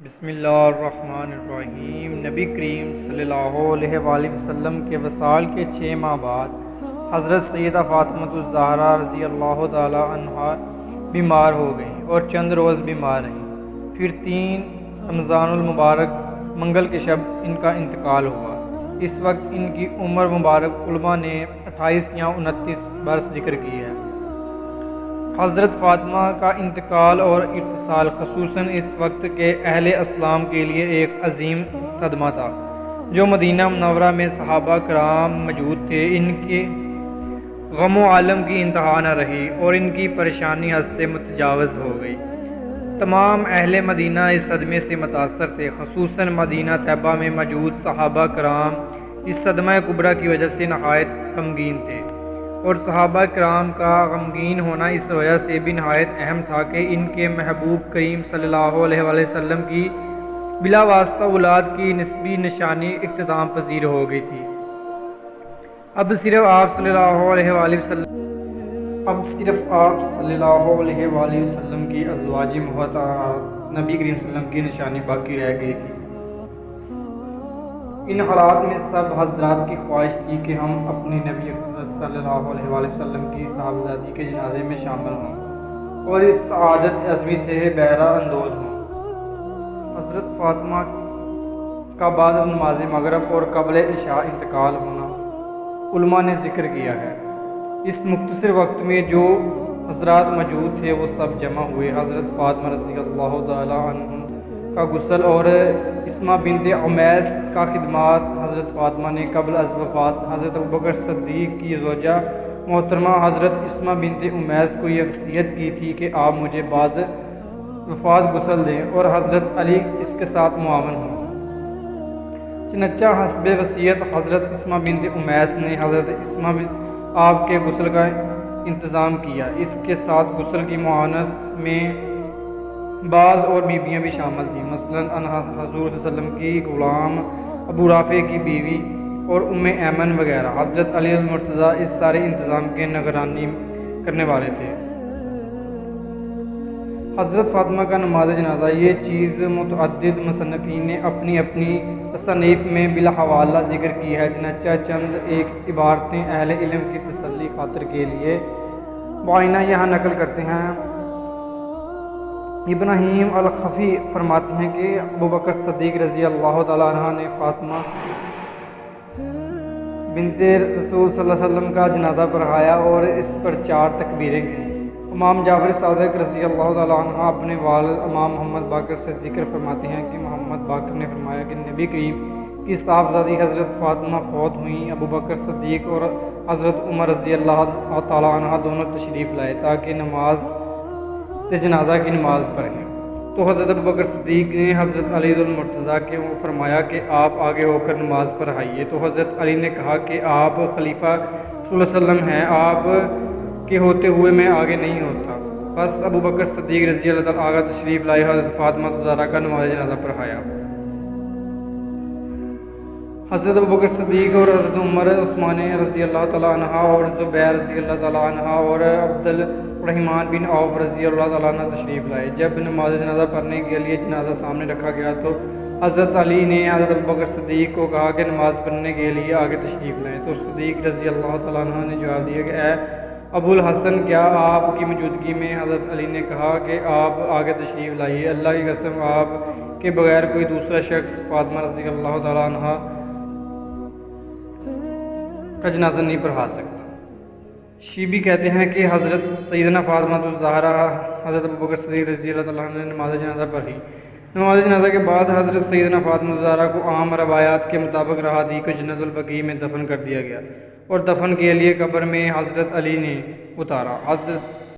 بسم اللہ الرحمن الرحیم۔ نبی کریم صلی اللہ علیہ وآلہ وسلم کے وصال کے 6 ماہ بعد حضرت سیدہ فاطمہ الزہرا رضی اللہ تعالی عنہا بیمار ہو گئیں اور چند روز بیمار رہیں۔ پھر 3 رمضان المبارک منگل کے شب ان کا انتقال ہوا۔ اس وقت ان کی عمر مبارک علماء نے 28 یا 29 برس ذکر کی ہے۔ حضرت فاطمہ کا انتقال اور ارتسال خصوصاً اس وقت کے اہل اسلام کے لیے ایک عظیم صدمہ تھا۔ جو مدینہ منورہ میں صحابہ کرام موجود تھے، ان کے غم و عالم کی انتہا نہ رہی اور ان کی پریشانی حد سے متجاوز ہو گئی۔ تمام اہل مدینہ اس صدمے سے متاثر تھے، خصوصاً مدینہ طیبہ میں موجود صحابہ کرام اس صدمہ کبریٰ کی وجہ سے نہایت غمگین تھے، اور صحابہ کرام کا غمگین ہونا اس وجہ سے بھی نہایت اہم تھا کہ ان کے محبوب کریم صلی اللہ علیہ وآلہ وسلم کی بلا واسطہ اولاد کی نسبی نشانی اختتام پذیر ہو گئی تھی۔ اب صرف آپ صلی اللہ علیہ وآلہ وسلم کی ازواج مطہرات نبی کریم صلی اللہ علیہ وسلم کی نشانی باقی رہ گئی تھی۔ ان حالات میں سب حضرات کی خواہش تھی کہ ہم اپنے نبی صلی اللہ علیہ وآلہ وسلم کی صاحبزادی کے جنازے میں شامل ہوں اور اس سعادت عظمی سے بہرہ اندوز ہوں۔ حضرت فاطمہ کا بعد نماز مغرب اور قبل عشاء انتقال ہونا علماء نے ذکر کیا ہے۔ اس مختصر وقت میں جو حضرات موجود تھے وہ سب جمع ہوئے۔ حضرت فاطمہ رضی اللہ تعالی عنہ کا غسل اور اسمہ بنت عمیس کا خدمات حضرت فاطمہ نے قبل از وفات حضرت ابوبکر صدیق کی زوجہ محترمہ حضرت اسمہ بنت عمیس کو یہ وصیت کی تھی کہ آپ مجھے بعد وفات غسل دیں اور حضرت علی اس کے ساتھ معاون ہوں۔ چنانچہ حسب وصیت حضرت اسمہ بنت عمیس نے حضرت اسمہ آپ کے غسل کا انتظام کیا۔ اس کے ساتھ غسل کی معاونت میں بعض اور بیویاں بھی شامل تھیں، مثلاً حضور صلی اللہ علیہ وسلم کی غلام ابو رافع کی بیوی اور ام ایمن وغیرہ۔ حضرت علی المرتضیٰ اس سارے انتظام کے نگرانی کرنے والے تھے۔ حضرت فاطمہ کا نماز جنازہ یہ چیز متعدد مصنفین نے اپنی اپنی تصانیف میں بلا حوالہ ذکر کی ہے، چنانچہ چند ایک عبارتیں اہل علم کی تسلی خاطر کے لیے معینہ یہاں نقل کرتے ہیں۔ ابراہیم الخفی فرماتے ہیں کہ ابوبکر صدیق رضی اللہ تعالیٰ عنہ نے فاطمہ بنت رسول صلی اللہ علیہ وسلم کا جنازہ پڑھایا اور اس پر 4 تکبیریں گئیں۔ امام جعفر صادق رضی اللہ تعالیٰ عنہ اپنے والد امام محمد باقر سے ذکر فرماتے ہیں کہ محمد باقر نے فرمایا کہ نبی کریم کی صاحبزادی حضرت فاطمہ فوت ہوئیں۔ ابوبکر صدیق اور حضرت عمر رضی اللہ تعالیٰ عنہ دونوں تشریف لائے تاکہ نماز جنازہ کی نماز پڑھیں، تو حضرت ابوبکر صدیق نے حضرت علی المرتضیٰ کے فرمایا کہ آپ آگے ہو کر نماز پڑھائیے، تو حضرت علی نے کہا کہ آپ خلیفہ صلی اللہ علیہ وسلم ہیں، آپ کے ہوتے ہوئے میں آگے نہیں ہوتا۔ بس ابوبکر صدیق رضی اللہ تعالیٰ آگے تشریف لائے، حضرت فاطمہ الزہرا کا نماز جنازہ پڑھایا۔ حضرت ابوبکر صدیق اور حضرت عمر عثمان رضی اللہ تعالیٰ عنہ اور زبیر رضی اللہ تعالیٰ عنہ اور عبد الرحمن بن عوف رضی اللہ تعالیٰ عنہ تشریف لائے۔ جب نماز جنازہ پڑھنے کے لیے جنازہ سامنے رکھا گیا تو حضرت علی نے حضرت ابوبکر صدیق کو کہا کہ نماز پڑھنے کے لیے آگے تشریف لائیں، تو صدیق رضی اللہ تعالیٰ عنہ نے جواب دیا کہ اے ابو الحسن، کیا آپ کی موجودگی میں؟ حضرت علی نے کہا کہ آپ آگے تشریف لائیے، اللہ کی قسم آپ کے بغیر کوئی دوسرا شخص فاطمہ رضی اللہ تعالیٰ عنہ کا جنازہ نہیں پڑھا سکتا۔ شیبی کہتے ہیں کہ حضرت سیدنا فاطمہ الزہرا حضرت ابوبکر صدیق رضی اللہ تعالیٰ عنہ نے نماز جنازہ پڑھی۔ نماز جنازہ کے بعد حضرت سیدنا فاطمہ الزہرا کو عام روایات کے مطابق رہادی کو جنت البقیع میں دفن کر دیا گیا اور دفن کے لیے قبر میں حضرت علی نے اتارا۔ حضرت